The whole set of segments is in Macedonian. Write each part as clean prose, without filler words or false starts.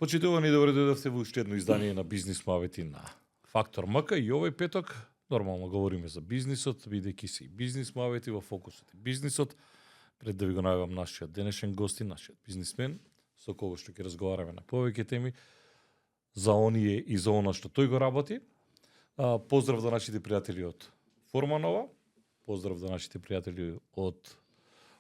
Почитувани, добре дојдовте во уште едно издание на Бизнис Мовети на Фактор МК и овој петок нормално говориме за бизнисот, бидејќи си Бизнис Мовети во фокусот е бизнисот. Пред да ви го најавам нашиот денешен гостин, нашиот бизнисмен, со кого што ќе разговараме на повеќе теми за оние и за она што тој го работи. Поздрав до нашите пријатели од Форманова, поздрав до нашите пријатели од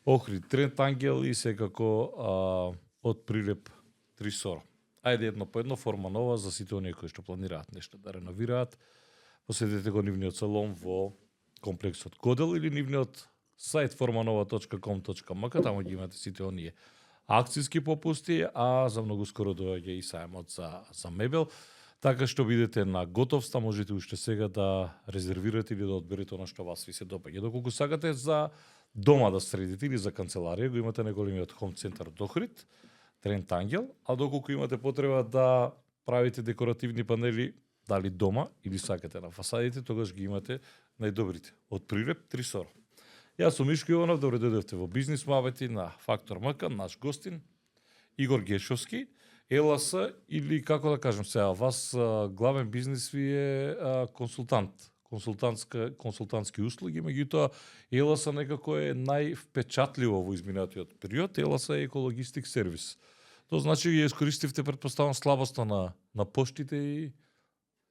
Охрид Трент Ангел и секако од Прилеп Трисоро. Ајде едно по едно, Форманова за сите оние кои што планираат нешто да реновираат. Посетете го нивниот салон во комплексот Кодел или нивниот сајт formanova.com.mk, таму ги имате сите оние акцијски попусти, а за многу скоро доаѓа и сајмот за мебел. Така што бидете на готовста, можете уште сега да резервирате или да одберете она што вас ви се допаѓа. Доколку сакате за дома да средите или за канцеларија, го имате најголемиот хом центар од Охрид, Трент Ангел, а доколку имате потреба да правите декоративни панели, дали дома или сакате на фасадите, тогаш ги имате најдобрите од Прилеп Трисоро. Јас сум Мишко Иванов, добре дојдовте во Бизнис Мовети на Фактор МК, наш гостин Игор Гешовски, ЕЛАС или како да кажем сега, вас главен бизнис ви е консултант, консултантски услуги, меѓутоа ЕЛАС некако е највпечатливо во изминатиот период, ЕЛАС е екологистик сервис. Тоа значи ја искористивте претпоставам слабоста на поштите и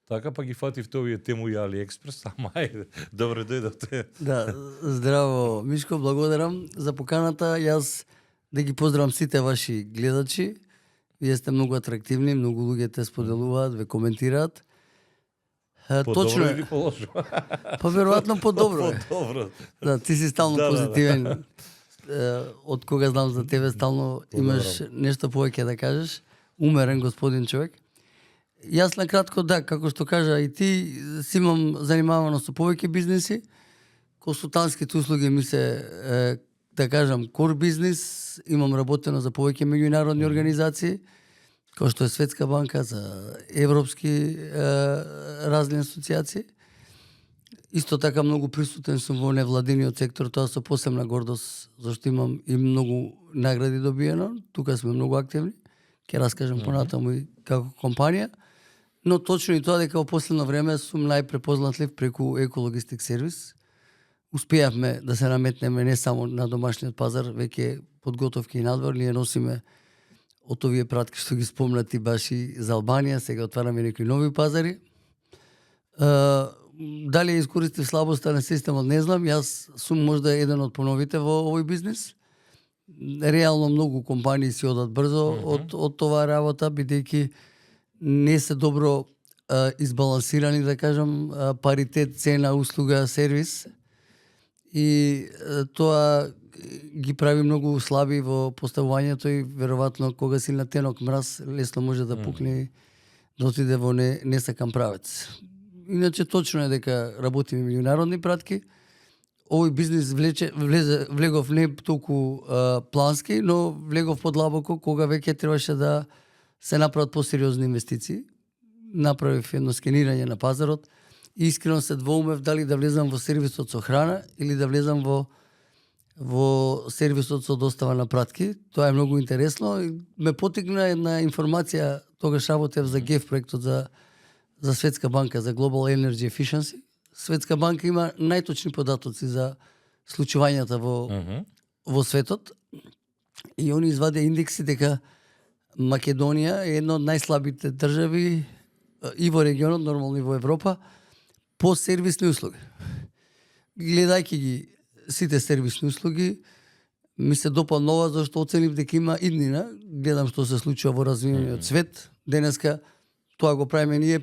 така па ги фативте овие тему и Алиекспрес, ама ајде, добре дојдовте. Да, здраво, Мишко, благодарам за поканата. Јас да ги поздравам сите ваши гледачи. Вие сте многу атрактивни, многу луѓе те споделуваат, ве коментираат. По-добро или по-лошо? Па веројатно по-добро. По-добро. Да, ти си стално позитивен. Од кога знам за тебе, стално имаш нешто повеќе да кажеш. Умерен господин човек. Јас на кратко, да, како што кажа и ти, си имам занимавано со повеќе бизнеси. Консултантските услуги ми се, да кажам, кор бизнес. Имам работено за повеќе меѓународни организации, кој што е Светска банка, за европски разни асоциации. Исто така многу присутен сум во невладиниот сектор, тоа со посебна гордост, зашто имам и многу награди добиено. Тука сме многу активни. Ќе раскажам понатаму и како компанија. Но точно и тоа дека во последно време сум најпрепознатлив преку екологистик сервис. Успеавме да се наметнеме не само на домашниот пазар, веќе подготовки и надвор. Ние носиме од овие пратки што ги спомнати баш и за Албанија, сега отвараме некои нови пазари. Дали искористив слабоста на системот, не знам. Јас сум можда еден од поновите во овој бизнес. Реално многу компании си одат брзо од това работа, бидејќи не се добро избалансирани, да кажам, паритет, цена, услуга, сервис. И тоа ги прави многу слаби во поставувањето и веројатно кога си на тенок мраз, лесно може да пукне и да отиде во несакан правец. Иначе точно е дека работиме меѓународни пратки. Овој бизнес влегов не толку плански, но влегов подлабоко кога веќе требаше да се направат посериозни инвестиции. Направив едно скенирање на пазарот и искрено се двоумев дали да влезам во сервисот со храна или да влезам во сервисот со достава на пратки. Тоа е многу интересно и ме потикна една информација, тогаш работев за ГЕФ проектот за Светска банка за Global Energy Efficiency. Светска банка има најточни податоци за случувањата во светот и они извадија индекси дека Македонија е една од најслабите држави и во регионот, нормално и во Европа, по сервисни услуги. Гледајќи ги сите сервисни услуги, ми се допаднува зашто оценив дека има иднина. Гледам што се случува во развиениот свет. Денеска тоа го правиме ние,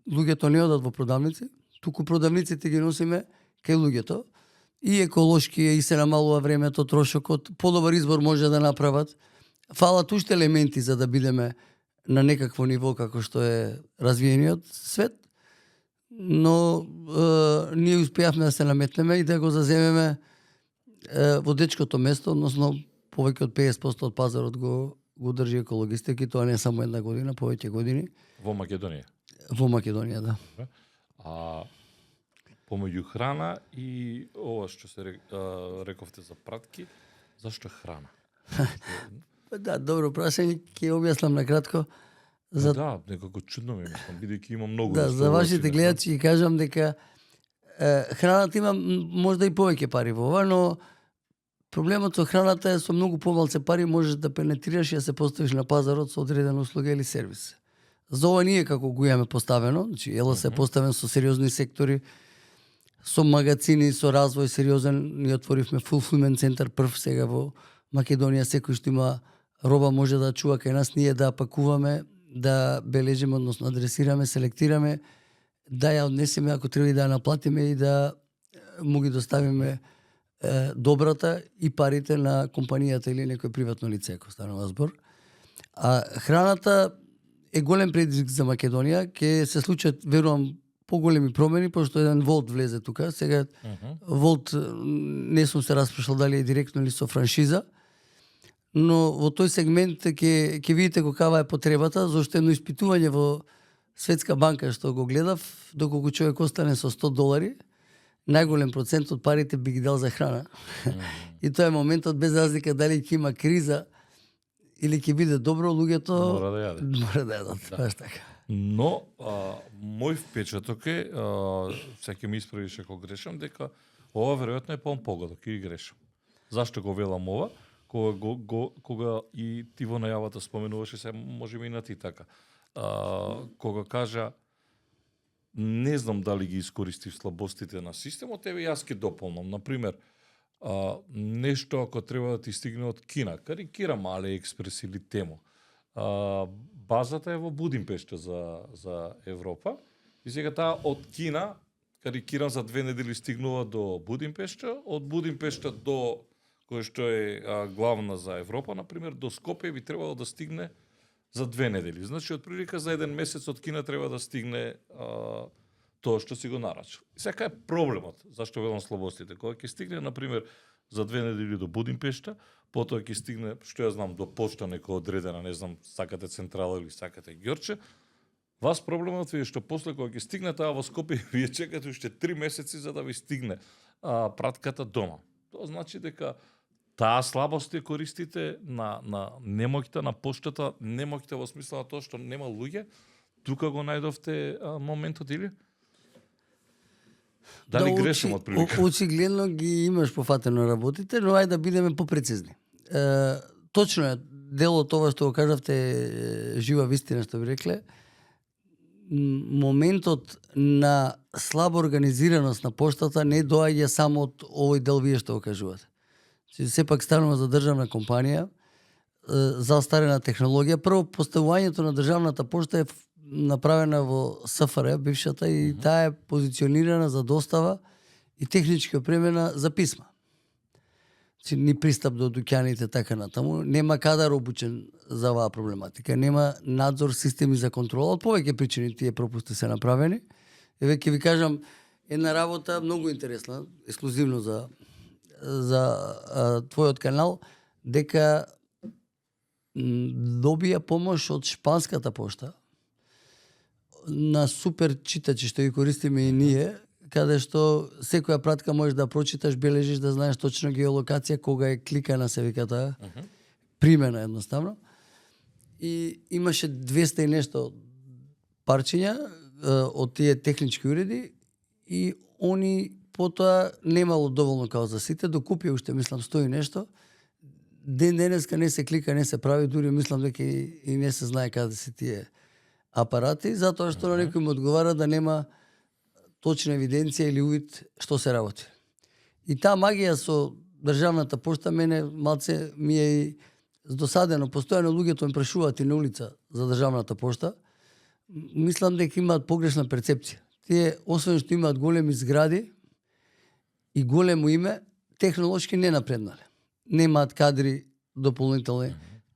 луѓето не одат во продавници, туку продавниците ги носиме кај луѓето. И еколошки и се намалува времето, трошокот, подобар избор може да направат. Фалат уште елементи за да бидеме на некакво ниво како што е развиениот свет, но ние успеавме да се наметнеме и да го заземеме во дечкото место, односно повеќе од 50% од пазарот го држи екологистик и тоа не е само една година, повеќе години. Во Македонија? Во Македонија, да. Помеѓу храна и ова што се рековте за пратки, зашто храна? Да, добро прашање, ќе објаснам на кратко. Да, некако чудно ми мислам, бидејќи има многу. Да, за вашите гледачи ќе кажам дека храната има можда и повеќе пари во ова, но проблемот со храната е со многу помалце пари можеш да пенетрираш и да се поставиш на пазарот со одредена услуга или сервис. За ова ние како го имаме поставено, значи ЕЛС е поставен со сериозни сектори, со магазини, со развој сериозен, ние отворивме fulfillment центар прв сега во Македонија, секој што има роба може да чува кај нас, ние да пакуваме, да бележиме, односно адресираме, селектираме, да ја однесеме ако треба и да ја наплатиме и да му ги доставиме добрата и парите на компанијата или некој приватно лице, ако станува збор. А храната е голем предизвик за Македонија, ќе се случат, верувам, поголеми промени, пошто еден Волт влезе тука. Сега Волт не сум се распишал дали е директно или со франшиза, но во тој сегмент ќе видите какава е потребата, зашто едно испитување во Светска банка што го гледав, доколку човек остане со $100, најголем процент од парите би ги дал за храна. И тоа е моментот, без разлика дали ќе има криза или ќе биде добро, луѓето мора да јадат. Мора да јадат, баш така. Но мој впечаток е, сега ќе ми исправиш ако грешам, дека ова веројатно е погодок или грешам. Зашто го велам ова? Кога и ти во најавата споменуваше, се можеме и на ти така. Кога кажа не знам дали ги искористив слабостите на системот, еве јас ќе дополнам. Например, нешто ако треба да ти стигне од Кина, карикирам AliExpress или Temu. Базата е во Будимпешта за Европа и сега таа од Кина, карикирам, за 2 недели стигнува до Будимпешта, од Будимпешта до кој што е главна за Европа, например, до Скопје би требало да стигне за 2 недели. Значи, од прилика за 1 месец од Кина треба да стигне тоа што си го нарачал. И сега е проблемот, зашто велам слабостите. Кога ќе стигне, например, за 2 недели до Будимпешта, потоа ќе стигне, што ја знам, до почта некоја одредена, не знам, сакате Централа или сакате Ѓорче, вас проблемот ви е што после кога ќе стигне таа во Скопје, вие чекате уште 3 месеци за да ви стигне пратката дома. Тоа значи дека таа слабост ја користите на немоќта на поштата, немоќта во смисла на тоа што нема луѓе, тука го најдовте моментот или? Дали грешам од прилика? Очигледно ги имаш пофатено работите, но ајде да бидеме попрецизни. Точно е, дел од тоа што го кажавте жива вистина, што ви рекле, моментот на слаба организираност на поштата не доаѓа само од овој дел вие што го кажувате. Сепак станува за државна компанија, застарена технологија. Прво, поставувањето на државната пошта е направена во СФР, бившата, и таа е позиционирана за достава и технички опремена за писма. Ни пристап до дуќаните, така натаму. Нема кадар обучен за оваа проблематика. Нема надзор, системи за контрола. Од повеќе причини тие пропусти се направени. Еве ќе ви кажам една работа многу интересна, ексклузивно за твојот канал, дека добија помош од шпанската пошта на супер читачи што ги користиме и ние, каде што секоја пратка можеш да прочиташ, бележиш, да знаеш точно геолокација, кога е кликана, се вика таа, примена едноставно. И имаше 200 и нешто парчиња од тие технички уреди и они потоа немало доволно као за сите, докупија уште, мислам, 100 и нешто. Денеска не се клика, не се прави, дури мислам дека и не се знае каде се тие апарати, затоа што на некој му одговара да нема точна евиденција или увид што се работи. И таа магија со државната пошта мене малце ми е и досадено. Постојано луѓето ме прашуваат и на улица за државната пошта. Мислам дека имаат погрешна перцепција. Тие, освен што имаат големи згради и големо име, технолошки не напреднале. Немаат кадри дополнителни,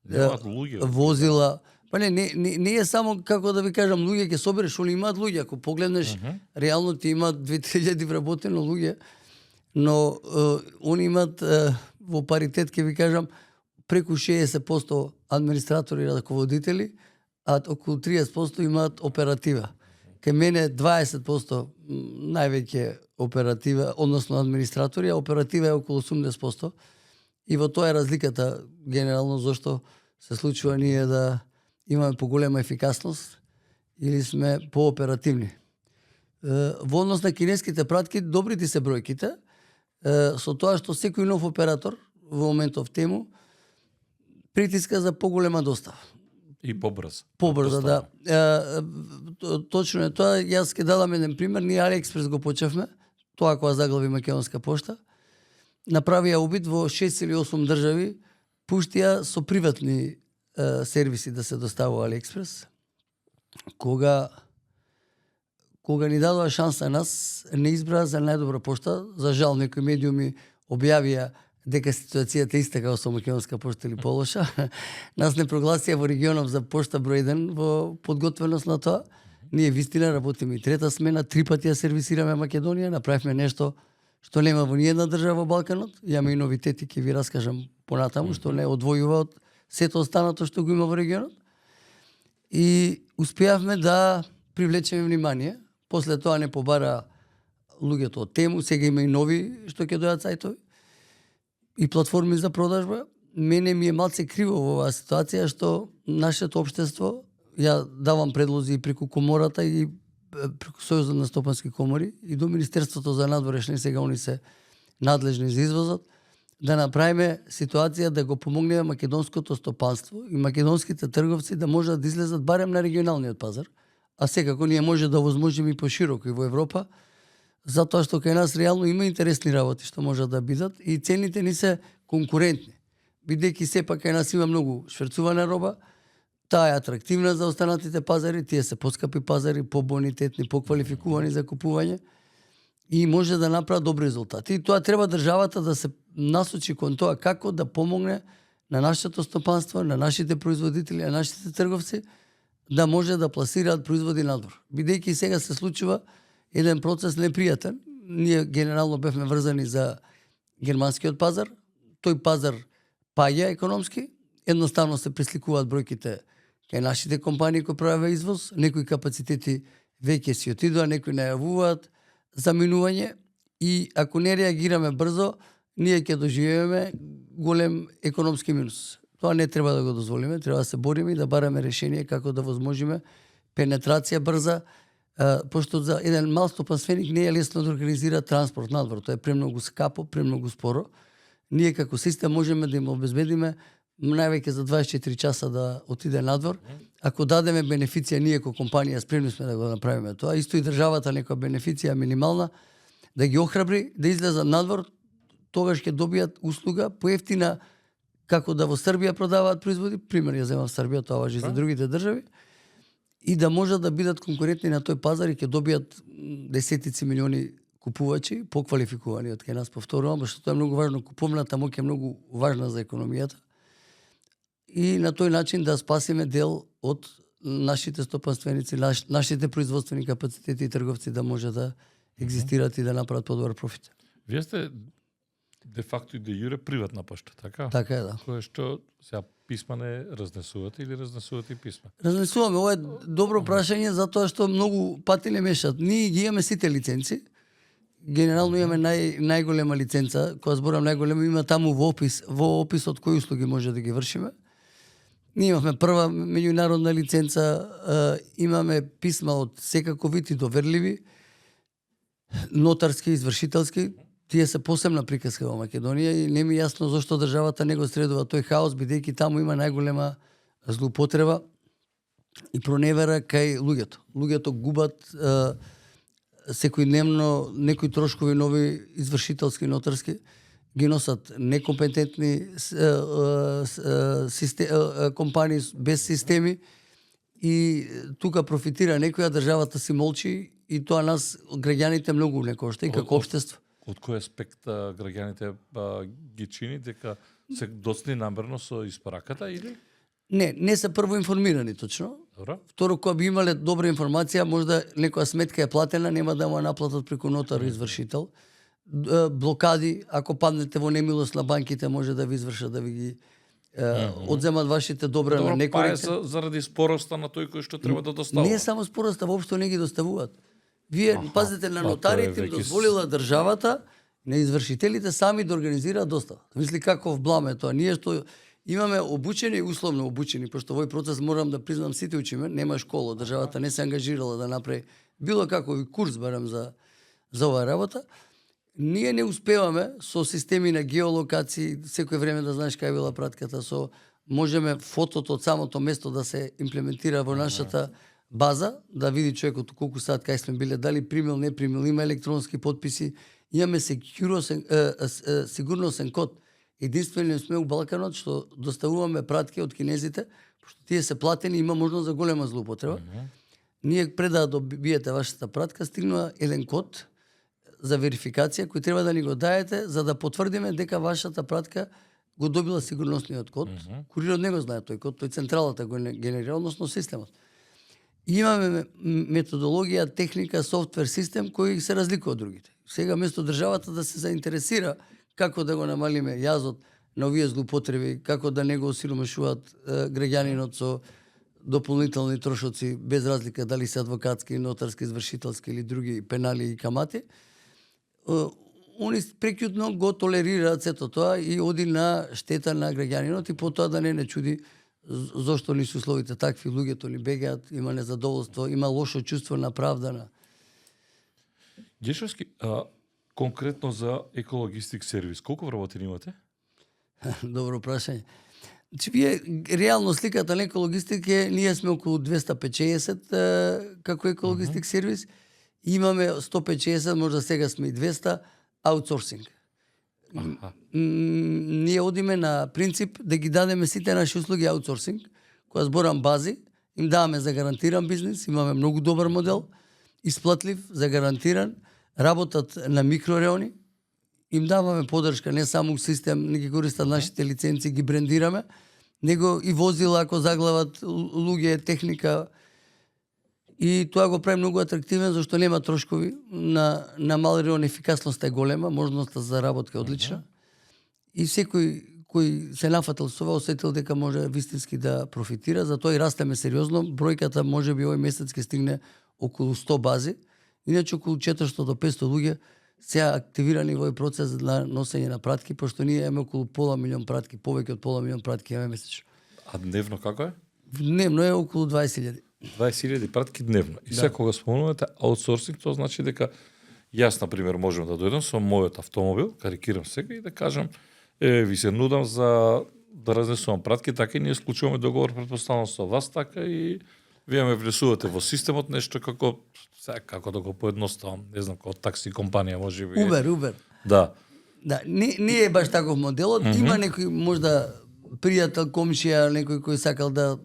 Немаат луѓе. возила. Па не е само, како да ви кажам, луѓе ќе собереш, они имаат луѓе. Ако погледнеш, реално ти имаат 2000 вработени луѓе, но они имаат во паритет, ќе ви кажам, преку 60% администратори и раководители, а околу 30% имаат оператива. Кај мене 20% највеќе оператива, односно администратори, а оператива е околу 80%. И во тоа е разликата генерално зашто се случува ние да имаме поголема ефикасност или сме пооперативни. Во однос на кинеските пратки, добри ти се бројките, со тоа што секој нов оператор во моментов тему притиска за поголема достава. И побрз. Побрзо, да. Точно е тоа. Јас ќе дадам еден пример. Ние AliExpress го почевме, тоа кога заглави Македонска пошта. Направија обид во 6 или 8 држави, пуштија со приватни сервиси да се доставува AliExpress. Кога ни дадоа шанса нас, не избраа за најдобра пошта. За жал, некои медиуми објавија дека ситуацијата иста како со Македонска пошта или полоша. Нас не прогласија во регионов за пошта број 1 во подготвеност на тоа. Ние вистина работиме и трета смена, 3 пати ја сервисираме Македонија, направивме нешто што нема во ниедна држава во Балканот. Имаме и новитети, ќе ви раскажам понатаму, што не одвојува од сето останато што го има во регионот. И успеавме да привлечеме внимание. После тоа не побара луѓето од тему, сега има и нови што ќе дојдат сајтови и платформи за продажба. Мене ми е малце криво во оваа ситуација што нашето општество, ја давам предлози и преку комората и преку Сојузот на стопански комори и до Министерството за надворешни, сега они се надлежни за извозот, да направиме ситуација да го помогнеме македонското стопанство и македонските трговци да можат да излезат барем на регионалниот пазар, а секако ние може да возможиме и пошироко и во Европа, затоа што кај нас реално има интересни работи што можат да бидат и цените ни се конкурентни. Бидејќи сепак кај нас има многу шверцувана роба, таа е атрактивна за останатите пазари, тие се поскапи пазари, побонитетни, поквалификувани за купување и може да направат добри резултати. И тоа треба државата да се насочи кон тоа како да помогне на нашето стопанство, на нашите производители, на нашите трговци да може да пласираат производи надвор. Бидејќи сега се случува еден процес непријатен. Ние генерално бевме врзани за германскиот пазар. Тој пазар паѓа економски, едноставно се пресликуваат бројките кај нашите компании кои правеа извоз, некои капацитети веќе си отидоа, некои најавуваат заминување и ако не реагираме брзо, ние ќе доживееме голем економски минус. Тоа не треба да го дозволиме, треба да се бориме и да бараме решение како да возможиме пенетрација брза, пошто за еден мал стопанственик не е лесно да организира транспорт надвор, тоа е премногу скапо, премногу споро. Ние како систем можеме да им обезбедиме највеќе за 24 часа да отиде надвор. Ако дадеме бенефиција, ние како компанија спремни сме да го направиме тоа. Исто и државата некоја бенефиција минимална, да ги охрабри, да излезат надвор, тогаш ќе добијат услуга поевтина како да во Србија продаваат производи, пример ја земам Србија, тоа важи за другите држави, и да можат да бидат конкурентни на тој пазар и ќе добијат десетици милиони купувачи, поквалификувани од кај нас, повторувам, што тоа е многу важно, куповната моќ е многу важна за економијата. И на тој начин да спасиме дел од нашите стопанственици, нашите производствени капацитети и трговци да може да екзистираат и да направат подобар профит. Вие сте де факто и де јуре приватна пошта, така? Така е, да. Кое што сега писма не разнесувате или разнесувате и писма? Разнесуваме, ова е добро прашање затоа што многу пати не мешат. Ние ги имаме сите лиценци. Генерално имаме најголема лиценца, кога зборам најголема, има таму во описот кои услуги може да ги вршиме. Ние имаме прва меѓународна лиценца, имаме писма од секако вид и доверливи, нотарски, извршителски. Тие се посебна приказка во Македонија и не ми е јасно зошто државата не го средува тој хаос, бидејќи таму има најголема злоупотреба и проневера кај луѓето. Луѓето губат секојдневно некои трошкови нови извршителски, нотарски, ги носат некомпетентни компании без системи и тука профитира некоја, државата си молчи и тоа нас граѓаните многу не кошта и како општество. Од кој аспект граѓаните ги чини дека се доцни намерно со испораката или? Не се прво информирани точно. Добро. Второ, кога би имале добра информација, можда некоја сметка е платена, нема да му наплатат преку нотар извршител. Блокади, ако паднете во немилост на банките, може да ви извршат, да ви ги одземат вашите добра на некоректни. Па е заради спороста на тој кој што треба да доставува. Не е само спороста, воопшто не ги доставуваат. Вие пазите на нотарите, им дозволила државата на извршителите сами да организираат достава. Мисли каков блам е тоа. Ние што Имаме обучени и условно обучени, пошто овој процес морам да признам сите учиме, нема школа, државата не се ангажирала да направи било какој курс барем за оваа работа. Ние не успеваме со системи на геолокација, секој време да знаеш кај била пратката, со можеме фотото од самото место да се имплементира во нашата база, да види човекот колку сат кај сме биле, дали примил, не примил, има електронски потписи, имаме сигурносен код. Единствено сме у Балканот што доставуваме пратки од кинезите, пошто тие се платени, има можност за голема злоупотреба. Ние пред да добиете вашата пратка, стигнува еден код за верификација кој треба да ни го даете за да потврдиме дека вашата пратка го добила сигурносниот код. Курирот не го знае тој код, тој централата го генерира, односно системот. И имаме методологија, техника, софтвер систем кој се разликува од другите. Сега место државата да се заинтересира како да го намалиме јазот на овие злоупотреби, како да не го осиромашуваат граѓанинот со дополнителни трошоци без разлика дали се адвокатски, нотарски, извршителски или други пенали и камати. Они прекјутно го толерираат сето тоа и оди на штета на граѓанинот и потоа да не чуди зошто ни се условите такви, луѓето ни бегаат, има незадоволство, има лошо чувство на правда. Гешовски, конкретно за екологистик сервис, колку вработени имате? Добро прашање. Значи, вие реално сликата на екологистик е, ние сме околу 250 како екологистик сервис, имаме 150, можда сега сме и 200 аутсорсинг. Ние одиме на принцип да ги дадеме сите наши услуги аутсорсинг, кога зборам бази, им даваме за гарантиран бизнис, имаме многу добар модел, исплатлив, за гарантиран, работат на микрореони, им даваме поддршка, не само систем, не ги користат нашите лиценци, ги брендираме, него и возила ако заглават луѓе, техника, и тоа го прави многу атрактивен, зашто нема трошкови, на мал реон ефикасноста е голема, можноста за работка е одлична, и секој кој се нафатил со ова осетил дека може вистински да профитира, затоа и растеме сериозно, бројката може би овој месец ќе стигне околу 100 бази, иначе околу 400 до 500 луѓе се активирани во овој процес на носење на пратки, пошто ние имаме околу пола милион пратки, повеќе од пола милион пратки имаме месечно. А дневно како е? Дневно е околу 20.000. 20.000 пратки дневно. И сега кога спомнувате аутсорсинг, тоа значи дека јас, например, можам да дојдам со мојот автомобил, карикирам сега и да кажам, ви се нудам за да разнесувам пратки, така и ние склучуваме договор претпоставено со вас, така и вие ме внесувате во системот, нешто како да го поедноставам, не знам, како такси компанија можеби. Убер. Да. Да, не е баш таков моделот, има некој можда пријател, комшија, некој кој сакал да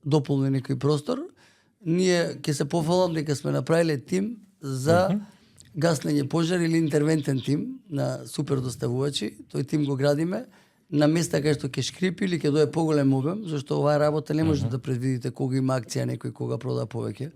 дополни некој простор. Ние ќе се пофалам дека сме направиле тим за гаснење пожар или интервентен тим на супер доставувачи. Тој тим го градиме на места кај што ќе шкрипи или ќе дое поголем обем, зашто оваа работа не може да предвидите кога има акција некој кога продава повеќе.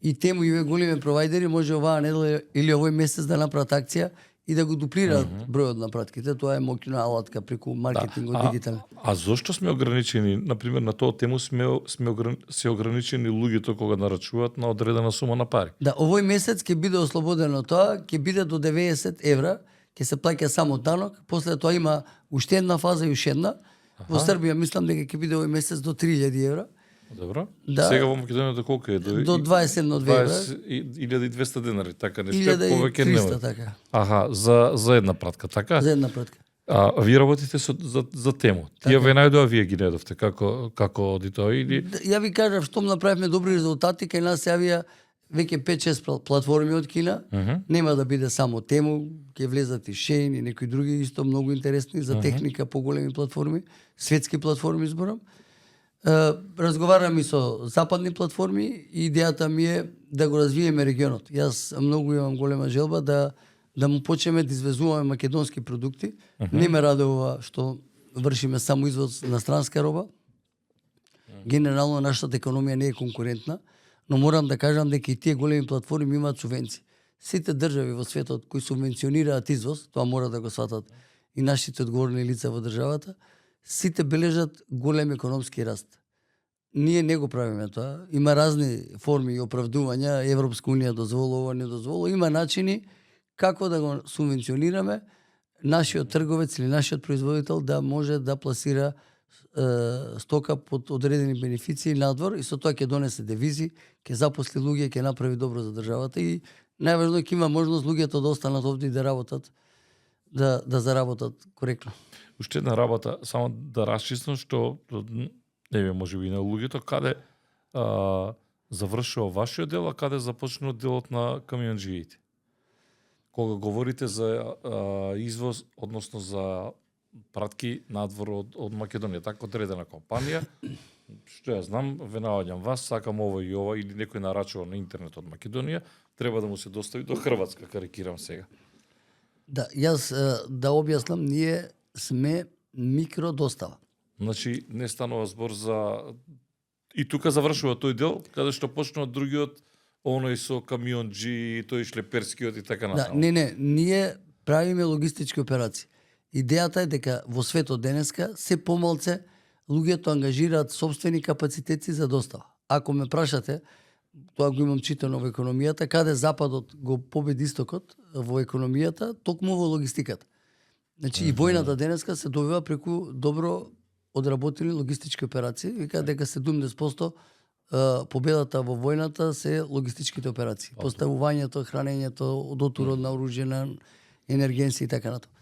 И тему и големи провайдери може оваа недела или овој месец да направат акција и да го дуплираат бројот на пратките. Тоа е моќна алатка преку маркетингот дигитален. А зошто сме ограничени, например, на тоа тему се ограничени луѓето кога нарачуваат на одредена сума на пари? Да, овој месец ќе биде ослободено тоа, ќе биде до 90 евра, ќе се плаќа само данок, после тоа има уште една фаза и уште една. Во Србија мислам дека ќе биде овој месец до 3000 евра. Добро. Да. Сега во Македонија колку е? До 21 евра. 1200 денари, така нешто повеќе нема. Така. Аха, за една пратка, така? За една пратка. А вие работите за тему. Тие ве најдоа, вие ги најдовте како оди тоа или? Ја ви кажав, штом направивме добри резултати, кај нас се јавија веќе 5-6 платформи од Кина. Нема да биде само тему, ќе влезат и Шеин и некои други исто многу интересни за техника, поголеми платформи, светски платформи зборам. Разговарам и со западни платформи и идејата ми е да го развиеме регионот. Јас многу имам голема желба да му почнеме да извезуваме македонски продукти. Не ме радува што вршиме само извоз на странска роба. Генерално нашата економија не е конкурентна, но морам да кажам дека и тие големи платформи имаат субвенции. Сите држави во светот кои субвенционираат извоз, тоа мора да го сватат и нашите одговорни лица во државата, сите бележат голем економски раст. Ние не го правиме тоа. Има разни форми и оправдувања, Европска унија дозволува, не дозволува. Има начини како да го субвенционираме нашиот трговец или нашиот производител да може да пласира стока под одредени бенефиции надвор и со тоа ќе донесе девизи, ќе запосли луѓе, ќе направи добро за државата и најважно ќе има можност луѓето да останат овде и да работат, да заработат коректно. Уште една работа, само да расчистам што не може би на луѓето каде завршува вашиот дел, а каде започнува делот на камионџиите. Кога говорите за извоз, односно за пратки надвор од Македонија, така одредена компанија, што ја знам, ве наоѓам вас, сакам ова и ова, или некој нарачува на интернет од Македонија, треба да му се достави до Хрватска, карикирам сега. Да, јас да објаснам, ние сме микродостава. Значи, не станува збор за... И тука завршува тој дел, каде што почнува другиот, оној со камионџи, тој шлеперскиот и така натаму. Да, не, ние правиме логистички операции. Идејата е дека во светот денеска се помалце луѓето ангажираат собствени капацитети за достава. Ако ме прашате, тоа го имам читано во економијата, каде Западот го победи Истокот во економијата, токму во логистиката. Значи и војната денеска се добива преку добро одработени логистички операции. Вика дека 70% победата во војната се логистичките операции. Поставувањето, хранењето, дотурот на оружје, на енергенси и така натаму.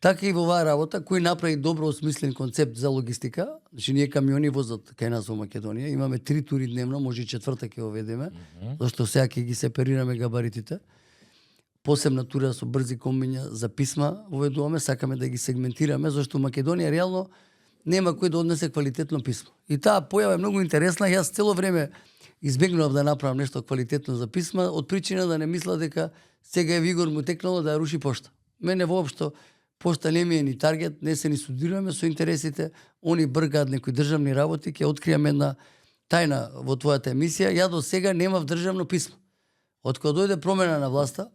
Така и во оваа работа, кој направи добро осмислен концепт за логистика, значи ние камиони возат кај нас во Македонија, имаме 3 тури дневно, може и четврта ќе оведеме, зашто сега ќе ги сепарираме габаритите. Посебна тура со брзи комбиња за писма оведуваме, сакаме да ги сегментираме, зашто Македонија реално нема кој да однесе квалитетно писмо. И таа појава е многу интересна, јас цело време избегнував да направам нешто квалитетно за писма, од причина да не мисла дека сега е Вигор му текнало да ја руши пошта. Мене воопшто пошта не ми е ни таргет, не се ни судираме со интересите, они бргаат некои државни работи, ќе откријам една тајна во твојата емисија, ја до сега немав државно писмо. Од кога дојде промена на власта,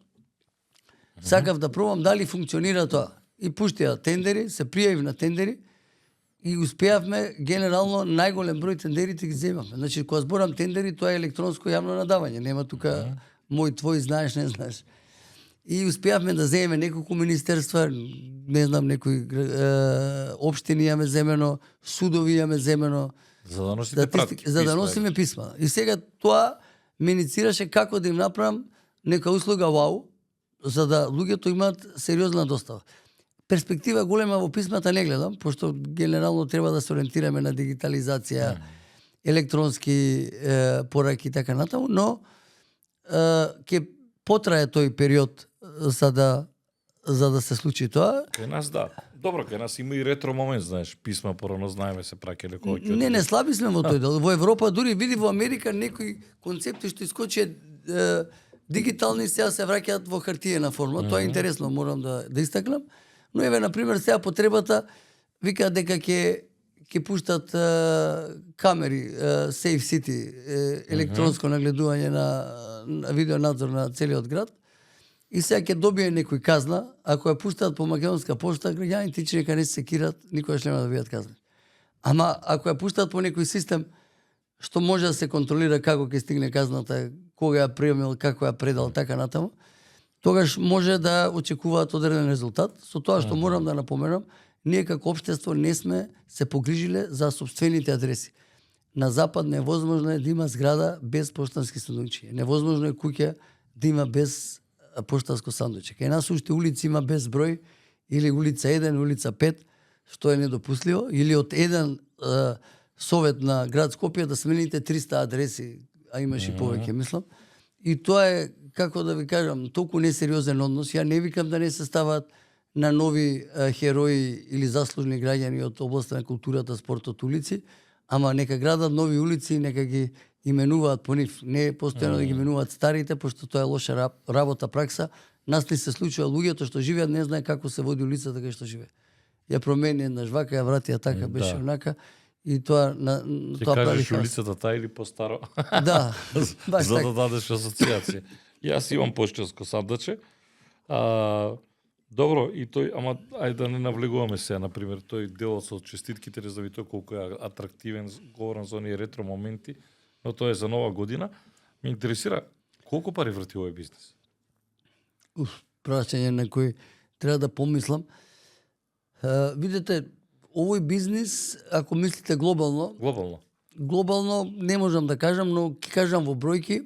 сакав да пробам дали функционира тоа. И пуштија тендери, се пријавив на тендери и успеавме генерално најголем број тендерите ги земавме. Значи, кога зборам тендери, тоа е електронско јавно надавање, нема тука мој, твој, знаеш, не знаеш. И успеавме да земеме неколку министерства, не знам, некои општини јаме земено, судови јаме земено. За да носите пратки. За да носиме писма. И сега тоа ме иницираше како да им направам нека услуга вау, за да луѓето имаат сериозна достава. Перспектива голема во писмата не гледам, пошто генерално треба да се ориентираме на дигитализација, електронски пораки и така натаму, но ќе потрае тој период за да се случи тоа. Кај нас да. Добро, кај нас има и ретро момент, знаеш, писма порано знаеме се праќале кога ќе. Не слаби сме во тој дел. Во Европа, дури види во Америка некои концепти што искочи дигитални сега се враќаат во хартиена форма. Тоа е интересно, морам да истакнам. Но еве на пример сега потребата викаат дека ќе пуштат камери, Safe City, електронско нагледување на видео надзор на целиот град. И сега ќе добие некој казна, ако ја пуштаат по македонска пошта, граѓаните че нека не се секират, никогаш нема да бидат казни. Ама ако ја пуштаат по некој систем што може да се контролира како ќе стигне казната, кога ја примил, како ја предал, така натаму, тогаш може да очекуваат одреден резултат. Со тоа што морам да напоменам, ние како општество не сме се погрижиле за сопствените адреси. На Запад невозможно е да има зграда без поштански сандујчи. Невозможно е куќа да има без поштанско сандујче. Кај нас уште улици има без број, или улица 1, улица 5, што е недопустливо, или од еден совет на град Скопје да смените 300 адреси, а имаш и повеќе, мислам. И тоа е, како да ви кажам, толку несериозен однос. Ја не викам да не се стават на нови херои или заслужени граѓани од областта на културата, спортот, улици, ама нека градат нови улици, нека ги именуваат по нив. Не постојано да ги именуваат старите, пошто тоа е лоша работа, пракса. Нас ли се случува луѓето што живеат не знае како се води улицата кај што живее. Ја промени еднаш вака, ја вратија така, беше онака. И тоа тоа прави хаос. Улицата таа или постаро. Да, баш за така. да дадеш асоциација. Јас имам поштанско сандаче. Добро, и тој, ама ајде да не навлегуваме сега, на пример, тој делот со честитките, не зави тоа колку е атрактивен, говорам за оние ретро моменти, но тоа е за нова година. Ме интересира колку пари врати овој бизнес? Прашање на кој треба да помислам. Видете, овој бизнис, ако мислите глобално не можам да кажам, но ќе кажам во бројки,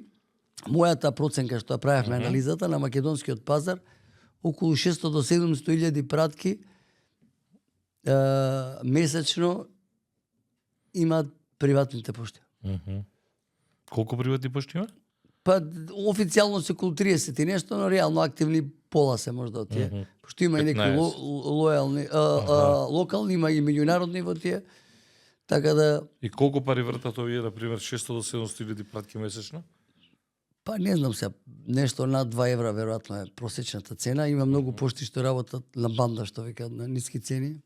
мојата проценка што ја правевме анализата на македонскиот пазар, околу 600 до 700.000 пратки месечно имаат приватните пошти. Колку приватни пошти има? Па официјално се околу 30 и нешто, но реално активни пола се можда од тие. Пошто има и некои лојални, локални, има и меѓународни во тие. Така да... И колку пари вртат овие, на пример, 600 до 700.000 пратки месечно? Па не знам се, нешто над 2 евра веројатно е просечната цена. Има многу пошти што работат на банда, што викаат, на ниски цени.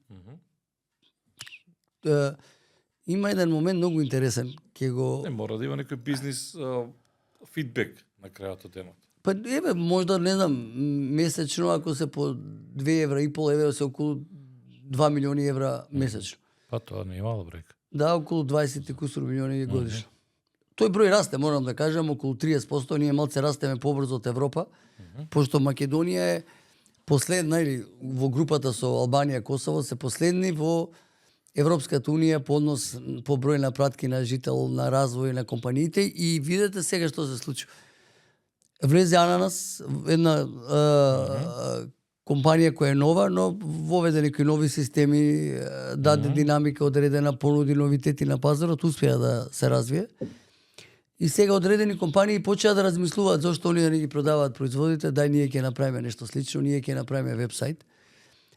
Има еден момент многу интересен, ќе го... Не мора да има некој бизнис фидбек на крајот од денот. Па еве, можда, не знам, месечно, ако се по 2 евра и пол, еве се околу 2 милиони евра месечно. Па тоа не е мала бројка. Да, околу 20 кусур милиони годишно. Тој број расте, морам да кажам, околу 30%, ние малце растеме побрзо од Европа, пошто Македонија е последна, или во групата со Албанија, Косово, се последни во Европската унија по однос по број на пратки на жител, на развој на компаниите, и видете сега што се случи. Влезе Ананас, една компанија која е нова, но воведе некои нови системи, даде динамика, одредена, понуди новитети на пазарот, успеа да се развие. И сега одредени компании почеа да размислуваат зошто оние не ги продаваат производите, дај ние ќе направиме нешто слично, ние ќе направиме вебсайт.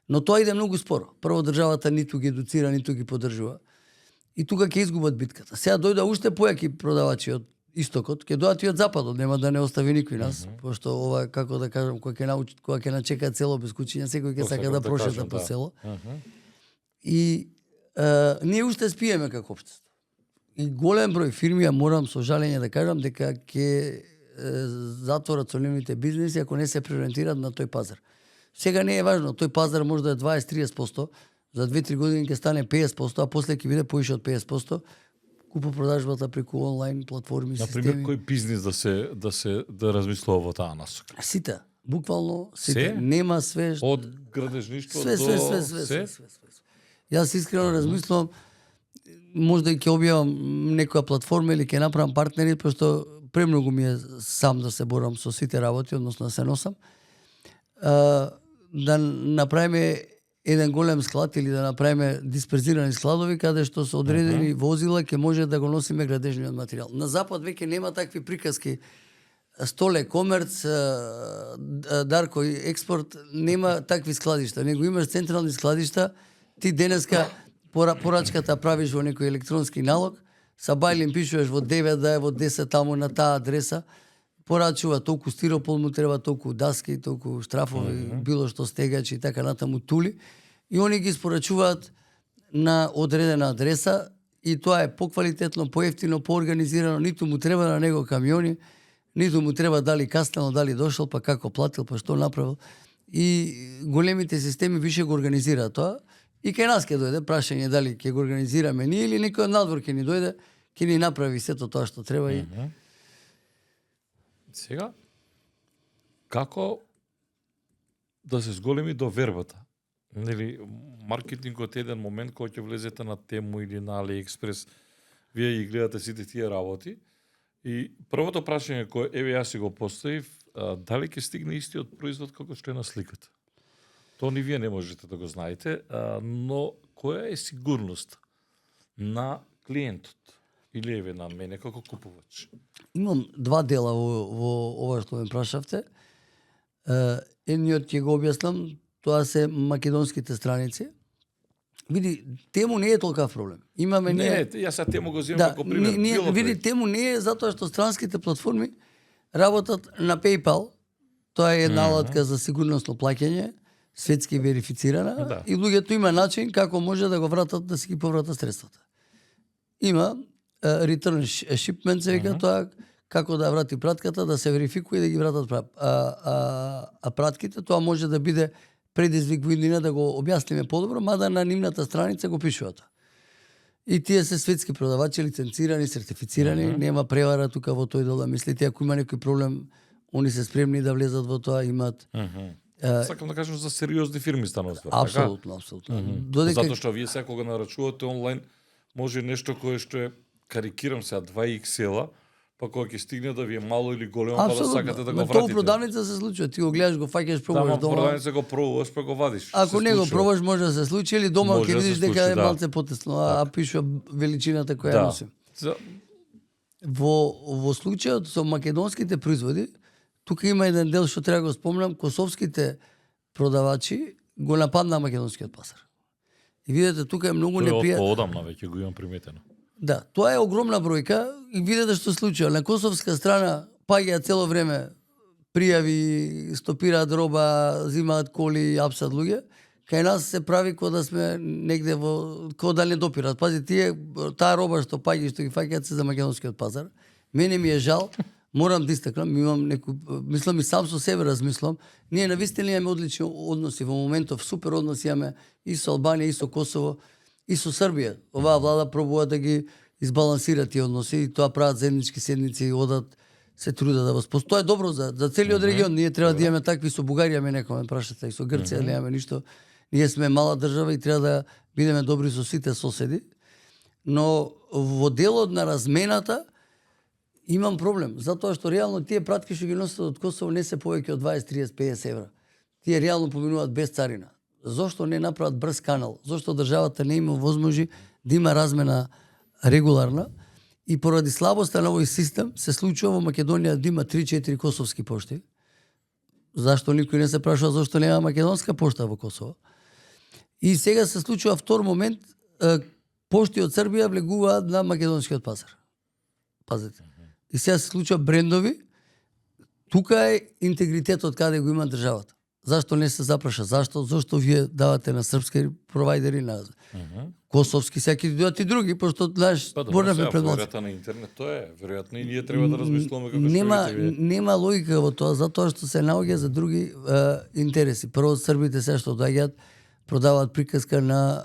Но тоа иде многу споро. Прво државата ниту ги едуцира, ниту ги поддржува. И тука ќе изгубат битката. Сега дојда уште појаки продавачи од истокот, ќе дојдат и од западот, нема да не остави никој нас, пошто ова, како да кажам, кога ќе начека цело без куќиња, секој ќе сака да прошета по село. И ние уште спиеме како општество. И голем број фирми, ја морам со жалење да кажам, дека ќе затворат солидните бизниси ако не се преориентираат на тој пазар. Сега не е важно, тој пазар може да е 20-30%, за 2-3 години ќе стане 50%, а после ќе биде поише од 50%, купо-продажбата преку онлайн платформи, системи. Например, кој бизнис да размислува во таа насока? Сите, буквално сите. Нема све. Од градежништво до све. Јас искрено размислувам, можда и ќе објавам некоја платформа или ќе направам партнери, пошто премногу ми е сам да се борам со сите работи, односно да се носам. Да направиме еден голем склад или да направиме дисперзирани складови каде што со одредени возила ќе може да го носиме градежниот материјал. На запад веќе нема такви приказки. Столе комерц, Дарко и експорт, нема такви складишта. Него имаш централни складишта, ти денеска порачката правиш во некој електронски налог, са бајлин пишуваш во 9 да е во 10 таму на таа адреса, порачува толку стиропол му треба, толку даски, толку штрафови, било што стегачи и така натаму тули, и они ги спорачуваат на одредена адреса и тоа е поквалитетно, поевтино, поорганизирано, ниту му треба на него камиони, ниту му треба дали каснало, дали дошол, па како платил, па што направил. И големите системи више го организираат тоа. И кај нас ќе дојде прашање дали ќе го организираме ние или некој од надвор ќе ни дојде, ќе ни направи сето тоа што треба. И сега, како да се зголеми довербата? Нели, маркетингот е еден момент кога ќе влезете на Тему или на AliExpress, вие ги гледате сите тие работи, и првото прашање кое еве јас си го поставив, дали ќе стигне истиот производ како што е на сликата? Тоа ни вие не можете да го знаете, но која е сигурност на клиентот или еве на мене како купувач? Имам два дела во ова што ме прашавте. Едниот ќе го објаснам, тоа се македонските страници. Види, Тему не е толкав проблем. Имаме не, јас сега Тему го земам како пример. Види, Тему не е затоа што странските платформи работат на PayPal. Тоа е една алатка за сигурносно плаќање, светски верифицирана, и луѓето има начин како може да го вратат, да си ги повратат средствата. Има return shipment, се вика тоа, како да врати пратката, да се верификува и да ги вратат пратките. Тоа може да биде предизвик во иднина да го објасниме подобро, мада на нивната страница го пишуваат. И тие се светски продавачи, лиценцирани, сертифицирани, нема превара тука во тој дел да мислите. Ако има некој проблем, они се спремни да влезат во тоа, имаат Сакам да кажам за сериозни фирми станува ствар. Апсолутно, апсолутно. Додека Затоа што вие секога нарачувате онлайн, може нешто кое што е, карикирам сега, 2XL-а, па кога ќе стигне да ви е мало или големо, па да сакате да го Тоа вратите. продавница се случува, ти го гледаш, го фаќаш, пробуваш Тама дома. продавница го пробуваш, па го вадиш. Ако Се не го случува. пробаш, може да се случи, или дома Може ќе да се видиш дека случи, е да. малце потесно, а пишува величината која Да. носи. За- Во случајот со македонските производи, тука има еден дел што треба да го спомнам, косовските продавачи го нападна македонскиот пазар. И видите, тука е многу Тоа е од непријатно. поодамна веќе го имам приметено. Да, тоа е огромна бројка и видите што случува. На косовска страна паѓаат цело време пријави, стопираат роба, зимаат коли, апсат луѓе. Кај нас се прави кога да сме негде во кога да не допират. Пази, таа роба што паѓа и што ги фаќаат се за македонскиот пазар. Мене ми е жал, морам да истакнам, имам мислам и сам со себе размислам. Ние навистина имаме одлични односи во моментов, супер односи имаме и со Албанија, и со Косово, и со Србија. Оваа влада пробува да ги избалансира тие односи и тоа прават заеднички седници и одат се трудат да воспостават. Тоа е добро за целиот регион. Ние треба да имаме такви со Бугарија, ме некој ме прашате, и со Грција немаме ништо. Ние сме мала држава и треба да бидеме добри со сите соседи. Но во делот на размената имам проблем, затоа што реално тие пратки што ги носат од Косово не се повеќе од 20, 30, 50 евра. Тие реално поминуваат без царина. Зошто не направат брз канал? Зошто државата не има возможи да има размена регуларна? И поради слабоста на овој систем се случува во Македонија да има 3-4 косовски пошти. Зашто никој не се прашува зошто нема македонска пошта во Косово? И сега се случува втор момент, пошти од Србија влегуваат на македонскиот пазар. Пазете. И сега се случува брендови. Тука е интегритетот каде го има државата. Зашто не се запраша? Зашто вие давате на српски провайдери, на косовски, секи дојдат и други, пошто знаеш, Па борнавме пред нас. во на интернет тоа е, веројатно и ние треба да размислуваме како што Нема видите вие. нема логика во тоа, затоа што се наоѓа за други интереси. Прво србите се што доаѓаат продаваат приказка на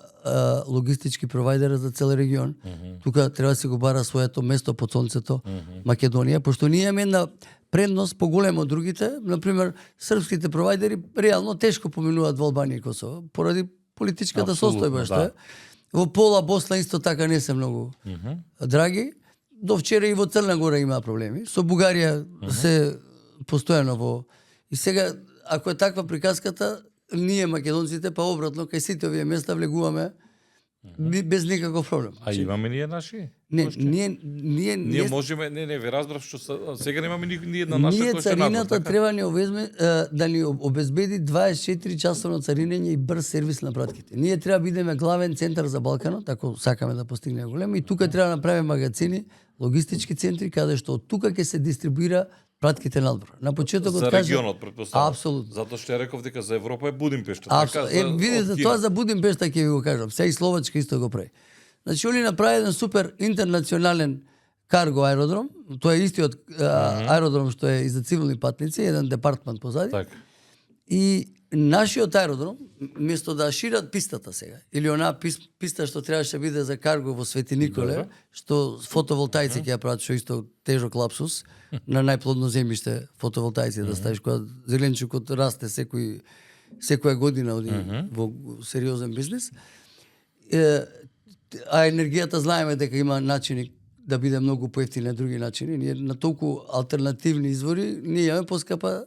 логистички провайдера за цел регион. Тука треба да се го бара своето место под сонцето, Македонија, пошто ние имаме една предност поголема од другите. Например, српските провайдери реално тешко поминуваат во Албанија и Косово, поради политичката Апсолутно, состојба што да. е. Во пола Босна исто така не се многу драги. До вчера и во Црна Гора има проблеми. Со Бугарија се постојано во... И сега, ако е таква приказката, ние македонците, па обратно, кај сите овие места влегуваме без никаков проблем. А имаме ние наши? Не, Ние можеме, не, ве разбрав што сега немаме ни една наша ние која ќе царината така? треба ни да ни обезбеди 24 часовно царинење и брз сервис на пратките. Ние треба бидеме главен центар за Балканот, ако сакаме да постигнеме големо, и тука треба да направиме магазини, логистички центри, каде што од тука ќе се дистрибуира пратките надвор. На почетокот За кажа... регионот, претпоставам. Апсолутно. Затоа што ја реков дека за Европа е Будимпешта. Видите, тоа за Будимпешта ќе ви го кажам. Сега и Словачка исто го прави. Значи, они направи еден супер интернационален карго аеродром. Тоа е истиот аеродром што е и за цивилни патници, еден департмент позади. Така. И нашиот аеродром, место да шират пистата сега, или онаа писта што требаше да биде за карго во Свети Николе, што фотоволтаици ќе ја прават, што исто тежок лапсус, на најплодно земјиште фотоволтаици да ставиш, кога зеленчукот расте секоја година оди во сериозен бизнис. А енергијата знаеме дека има начини да биде многу поевтина други начини. Ние на толку алтернативни извори, ние имаме поскапа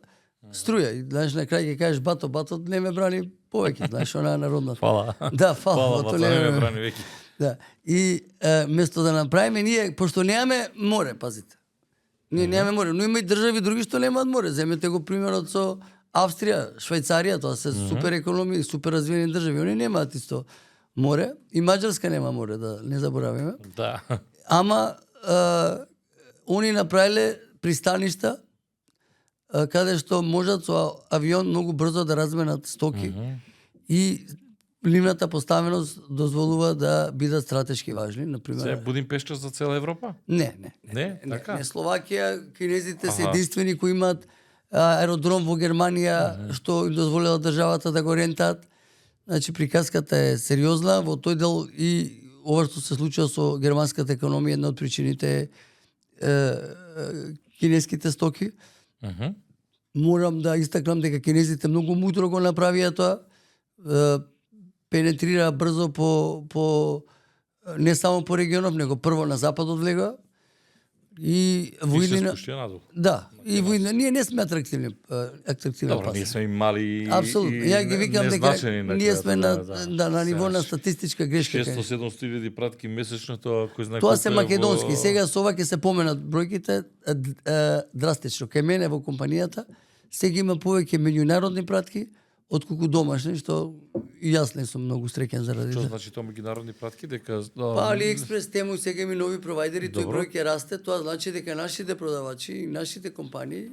струја. И знаеш, на крај ќе кажеш бато не ме брани повеќе, знаеш, онаа народна. Фала. Да, фала, Бато не ме брани веќе. Да. И место да направиме ние, пошто немаме море, пазите. Ние немаме море, но има и држави други што немаат море. Земете го примерот со Австрија, Швајцарија, тоа се супер економии, супер развиени држави. Они немаат исто море. И Маđарска нема море, да не заборавиме. Да. Ама они направиле пристаништа каде што можат со авион многу брзо да разменат стоки и ливната поставеност дозволува да бидат стратешки важни, например. Се Будимпешта за цела Европа? Не. Не, така. Не, Словакија, кинезите се единствени кои имаат аеродром во Германија што им дозволила државата да го рентаат. Значи приказката е сериозна, во тој дел и ова што се случува со германската економија, една од причините е кинеските стоки. Морам да истакнам дека кинезите многу мудро го направија тоа. Пенетрира брзо по не само по регионов, него прво на западот влегува. И во И се иднина... спушти надолу. Да, и во иднина... Ние не сме атрактивни Добро, пазар. ние сме имали Апсолутно. Ја ги викам дека ние сме на ниво на статистичка грешка. 600-700 илјади пратки месечно, тоа кој знае Тоа колку се е македонски. во- Сега со ова ќе се поменат бројките драстично. Кај мене во компанијата сега има повеќе меѓународни пратки отколку домашни, што и јас не сум многу среќен заради Што тоа. значи тоа меѓународни пратки дека Па AliExpress тему сега има нови провајдери, тој Добро. број ќе расте, тоа значи дека нашите продавачи и нашите компании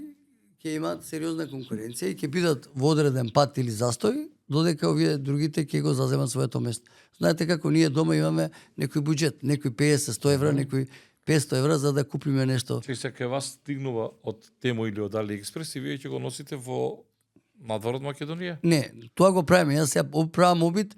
ќе имаат сериозна конкуренција и ќе бидат во одреден пат или застој, додека овие другите ќе го заземат своето место. Знаете како ние дома имаме некој буџет, некој 50-100 евра, некој 500 евра за да купиме нешто. Се кај вас стигнува од Темо или од AliExpress и вие ќе го носите во надвор од Македонија? Не, тоа го правиме. Јас сега правам обид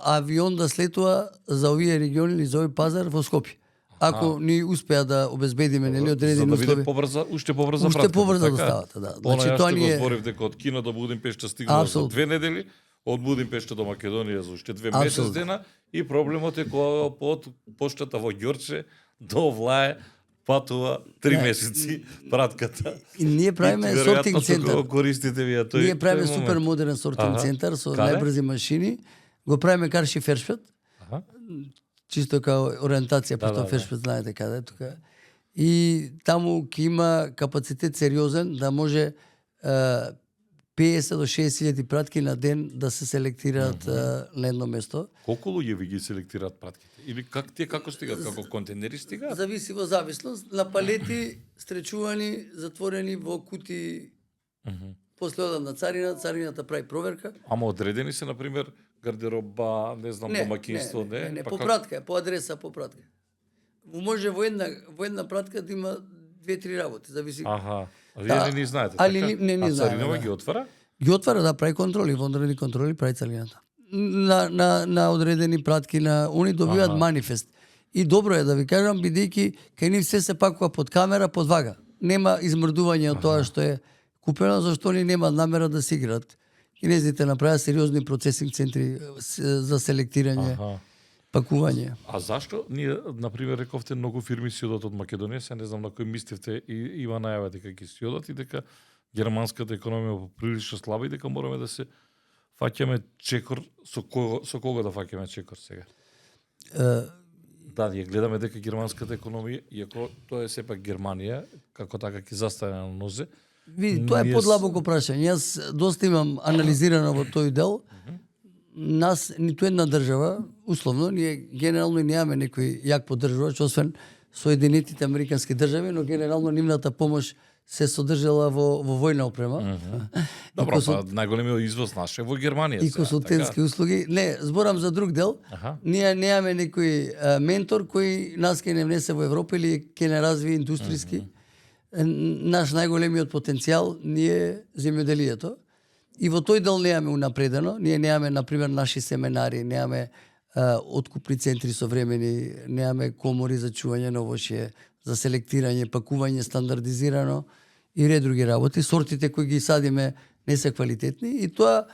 авион да слетува за овие региони или за овој пазар во Скопје. Ако ни успеа да обезбедиме нели За одредени да биде услови. побрза, уште побрза Уште пратката, побрза така? доставата, да. Значи Значи, тоа тоа што ни е- го зборев дека од Кина до Будимпешта стигнува за Апсолутно. 2 недели, од Будимпешта до Македонија за уште 2 месец Апсолутно. дена и проблемот е кога од поштата во Ѓорче до Влае патува 3 месеци пратката. И ние правиме И, сортинг веројатно, центар. го користите вие тој. Ние правиме тој супер момент. модерен сортинг Аха. центар со Каде? најбрзи машини. Го правиме Карши Фершпет, Аха. чисто као ориентација, Да, пошто да. Фершпет знаете каде е тука. И таму ќе има капацитет сериозен да може 50 до 60.000 пратки на ден да се селектираат на едно место. Колку луѓе ви ги селектираат пратките? Или како стигаат, како контейнери стигаат? Зависи во зависност. На палети стречувани, затворени во кути. После одат на царина, царината прави проверка. Ама одредени се, например, гардероба, не знам, домаќинство, не? по Па пратка, по адреса, по пратка. Може во една пратка да има 2-3 работи, зависи. Аха. А вие Да. не ни знаете, Али така? не ни А знаеме, царинова да. ги отвара? Ги отвара да прави контроли, вонредни контроли прави царината. На одредени пратки, на они добиваат Аха. манифест. И добро е да ви кажам, бидејќи кај нив се пакува под камера, под вага. Нема измрдување од тоа што е купено, зашто они немаат намера да се играат. Кинезите направија сериозни процесинг центри за селектирање, Аха. пакување. А зашто ние, например, рековте многу фирми си одат од Македонија, се не знам на кој мислевте и има најава дека ќе си одат и дека германската економија е поприлично слаба и дека мораме да се фаќаме чекор со кого да фаќаме чекор сега? Да, ние гледаме дека германската економија, иако тоа е сепак Германија, како така ќе застане на нозе. Види, тоа е Ние подлабоко прашање. Јас доста имам анализирано во тој дел. Нас, ниту една држава, условно, ние генерално и немаме некој јак поддржувач, освен Соединетите Американски држави, но генерално нивната помош се содржала во војна опрема. Добро, па најголемиот извоз наш е во Германија. И сега, консултентски услуги. Не, зборам за друг дел. Аха. Ние немаме некој ментор кој нас ќе не внесе во Европа или ќе не развие индустријски. Наш најголемиот потенцијал ни е земјоделието. И во тој дел немаме унапредено. Ние немаме, например, наши семенари, немаме откупни центри современи, немаме комори за чување на овошје, за селектирање, пакување стандардизирано и ред други работи. Сортите кои ги садиме не се квалитетни и тоа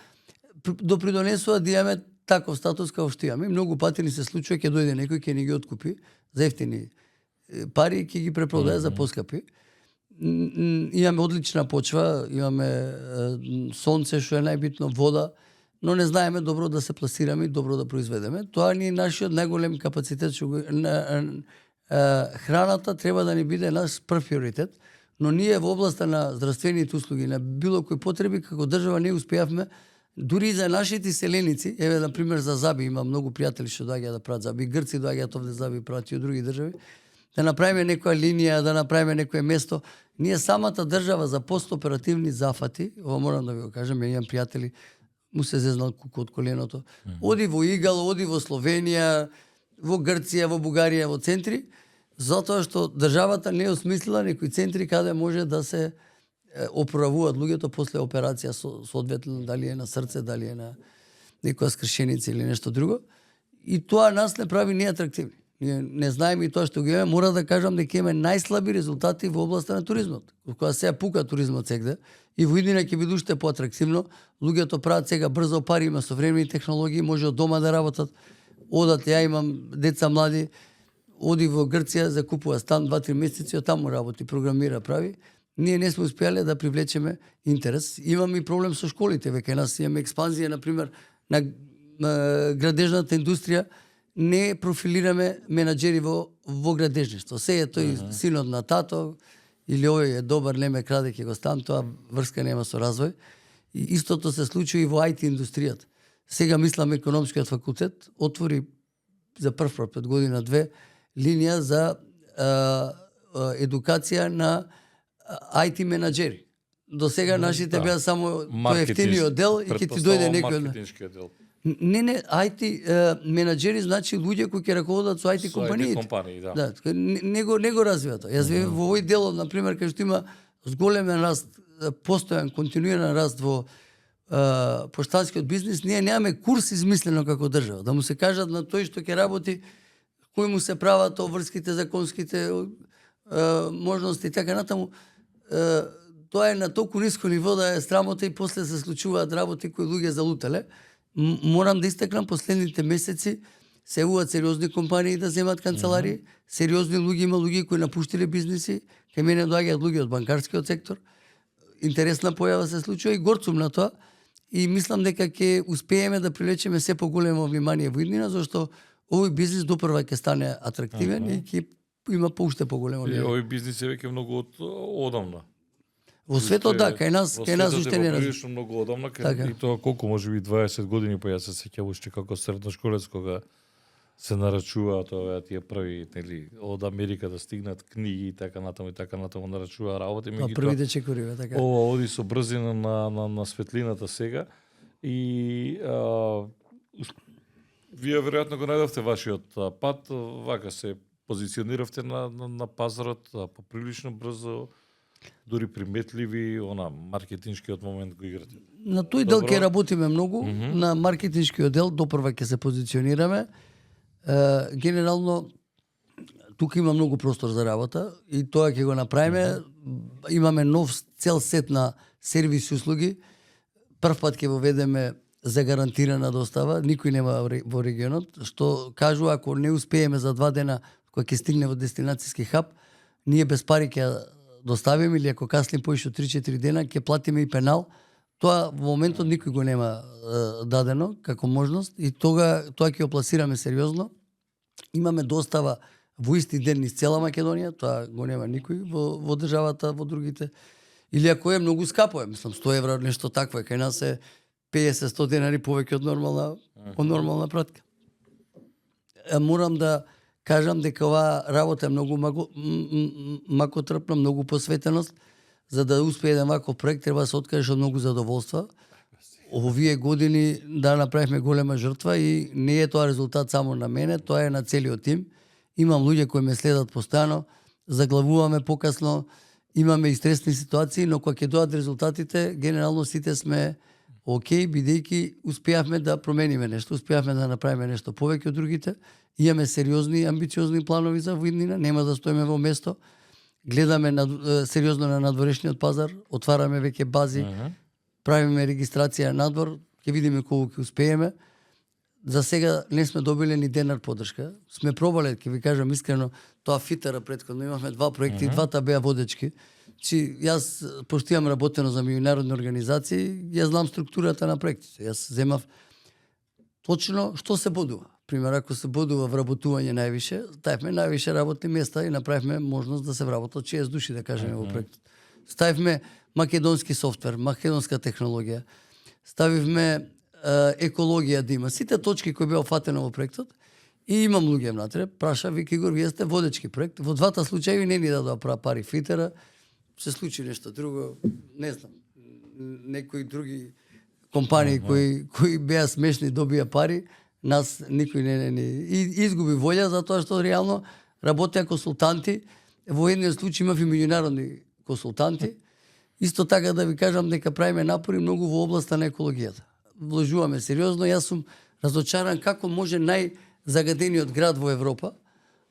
допридонесува да имаме таков статус како што имаме. Многу пати ни се случува ќе дојде некој ќе ни ги откупи за ефтини пари и ќе ги препродае за поскапи. Имаме одлична почва, имаме сонце што е најбитно, вода, но не знаеме добро да се пласираме и добро да произведеме. Тоа ни е нашиот најголем капацитет што храната треба да ни биде наш прв приоритет, но ние во областа на здравствените услуги, на било кои потреби, како држава не успеавме, дури и за нашите селеници, еве, например, за заби, има многу пријатели што доаѓаат да прават заби, грци доаѓаат овде заби прават и од други држави, да направиме некоја линија, да направиме некое место. Ние самата држава за постоперативни зафати, ова морам да ви го кажам, ја имам пријатели, му се зезнал куку од коленото, оди во Игал, оди во Словенија, во Грција, во Бугарија, во центри, затоа што државата не осмислила некои центри каде може да се оправуваат луѓето после операција соодветно, дали е на срце, дали е на некоја скршеница или нешто друго. И тоа нас не прави неатрактивни. Ние не знаеме и тоа што го имаме, мора да кажам дека имаме најслаби резултати во областа на туризмот. Кога сега пука туризмот сегде и во иднина ќе биде уште поатрактивно, луѓето прават сега брзо пари, има современи технологии, може од дома да работат. Одат, ја имам деца млади, оди во Грција, закупува стан 2-3 месеци, од таму работи, програмира, прави. Ние не сме успеале да привлечеме интерес. Имаме и проблем со школите, веќе нас имаме експанзија, например, на градежната индустрија, не профилираме менаџери во градежништво. Се е тој синот на тато, или овој е добар, не ме краде, ќе го стан, тоа врска нема со развој. И истото се случува и во IT индустријата. Сега мислам економскиот факултет отвори за прв пат пред година-две линија за едукација на IT менаџери. До сега нашите беа само тој ефтиниот дел и ќе ти дојде некој маркетиншкиот дел. Не, IT менаџери значи луѓе кои ќе раководат со IT компаниите. IT компании, да. Да, не го развива тоа. Јас во овој дел, на пример, кај што има зголемен раст, постојан, континуиран раст во поштанскиот бизнис, ние немаме курс измислено како држава. Да му се кажат на тој што ќе работи, кои му се прават обврските, законските можности и така натаму. Тоа е на толку ниско ниво да е срамота и после се случуваат работи кои луѓе залутале. Морам да истакнам последните месеци се јавуваат сериозни компании да земат канцеларии, сериозни луѓе, има луѓе кои напуштиле бизниси, кај мене доаѓаат луѓе од банкарскиот сектор. Интересна појава се случува и горцум на тоа и мислам дека ќе успееме да привлечеме се поголемо внимание во иднина, зашто овој бизнис допрва ќе стане атрактивен и ќе има поуште поголемо И влијание. овој бизнис е веќе многу одамна. Во светот да, кај нас уште не разбира. разбира. Многу одамна, Така. и тоа колку можеби 20 години, па јас се сеќавам уште како средношколец кога се нарачуваат овие тие први, нели, од Америка да стигнат книги и така натаму нарачува работи, Па првите чекориве, така. ова оди со брзина на светлината сега и вие веројатно го најдовте вашиот пат, вака се позициониравте на пазарот поприлично брзо, дури приметливи, маркетиншкиот момент го играте. На тој дел Добро. ќе работиме многу, на маркетиншкиот дел допрва ќе се позиционираме. Генерално тука има многу простор за работа и тоа ќе го направиме. Имаме нов цел сет на сервиси услуги. Прв пат ќе воведеме за гарантирана достава, никој нема во регионот, што кажува ако не успееме за 2 дена кога ќе стигне во дестинацијски хаб, ние без пари ќе доставиме или ако каснем поише од 3-4 дена ќе платиме и пенал. Тоа во моментот никој го нема дадено како можност и тоа ќе го пласираме сериозно. Имаме достава во исти ден низ цела Македонија, тоа го нема никој во државата, во другите. Или ако е многу скапо, мислам 100 евра нешто такво, кај нас е 50-100 денари повеќе од нормална пратка. Морам да кажам дека оваа работа е многу макотрпна, многу посветеност. За да успее еден ваков проект треба да се откажеш од многу задоволства. Овие години да направивме голема жртва и не е тоа резултат само на мене, тоа е на целиот тим. Имам луѓе кои ме следат постојано, заглавуваме покасно, имаме и стресни ситуации, но кога ќе дојдат резултатите, генерално сите сме окей, бидејќи успеавме да промениме нешто, успеавме да направиме нешто повеќе од другите. Имаме сериозни, амбициозни планови за иднина, нема да стоиме во место. Гледаме сериозно на надворешниот пазар, отвараме веќе бази, правиме регистрација надвор, ќе видиме колку ќе успееме. За сега не сме добиле ни денар поддршка. Сме пробале, ќе ви кажам искрено, тоа фитара претходно имавме 2 проекти, двата беа водечки. Јас пошто имам работено за меѓународни организации, ја знам структурата на проектите. Јас земав точно што се бодува. Пример, ако се бодува вработување највише, ставивме највише работни места и направивме можност да се вработат 6 души, да кажеме, во проектот. Ставивме македонски софтвер, македонска технологија. Ставивме екологија да има. Сите точки кои беа фатено во проектот и имам луѓе внатре, праша Вики Игор, вие сте водечки проект. Во двата случаи не ни дадоа пари фитера, се случи нешто друго, не знам. Некои други компании кои беа смешни добија пари, нас никој не изгуби волја затоа што реално работеа консултанти. Во едниот случај имав и меѓународни консултанти. Исто така да ви кажам дека правиме напори многу во областа на екологијата. Вложуваме сериозно. Јас сум разочаран како може најзагадениот град во Европа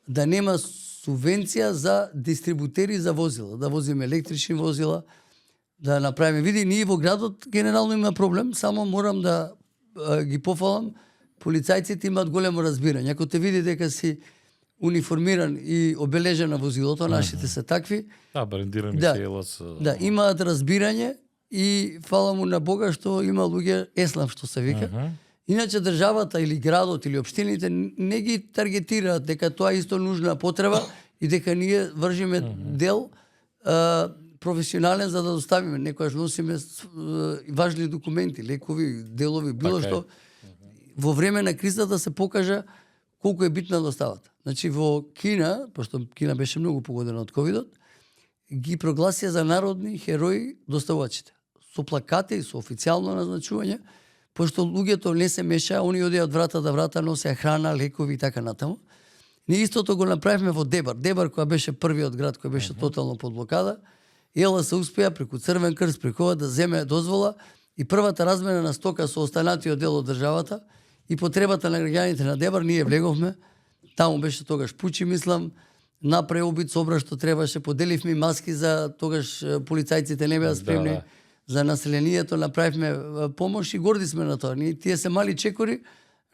да нема субвенција за дистрибутери за возила, да возиме електрични возила, да направиме. Види, ние во градот генерално има проблем, само морам да ги пофалам, полицајците имаат големо разбирање. Ако те види дека си униформиран и обележен на возилото, нашите се такви. Да, брендирани Да. се ЕЛАС. Да, имаат разбирање и фала му на Бога што има луѓе еслав што се вика. Иначе државата или градот или општините не ги таргетираат дека тоа е исто нужна потреба и дека ние вршиме дел професионален за да доставиме. Некојаш носиме важни документи, лекови, делови, било Така е. што. Во време на кризата се покажа колку е битна доставата. Значи во Кина, пошто Кина беше многу погодена од ковидот, ги прогласија за народни херои доставувачите. Со плакати, со официјално назначување, пошто луѓето не се мешаа, они одеа од врата до врата, носеа храна, лекови и така натаму. Ние истото го направивме во Дебар. Дебар, која беше првиот град кој беше тотално под блокада, ела се успеа преку Црвен крст, преку ова да земе дозвола и првата размена на стока со останатиот дел од државата и потребата на граѓаните на Дебар, ние влеговме. Таму беше тогаш пучи, мислам, направи обид собра што требаше, поделивме маски за тогаш полицајците не беа спремни. Да. За населението направивме помош и горди сме на тоа. Тие се мали чекори,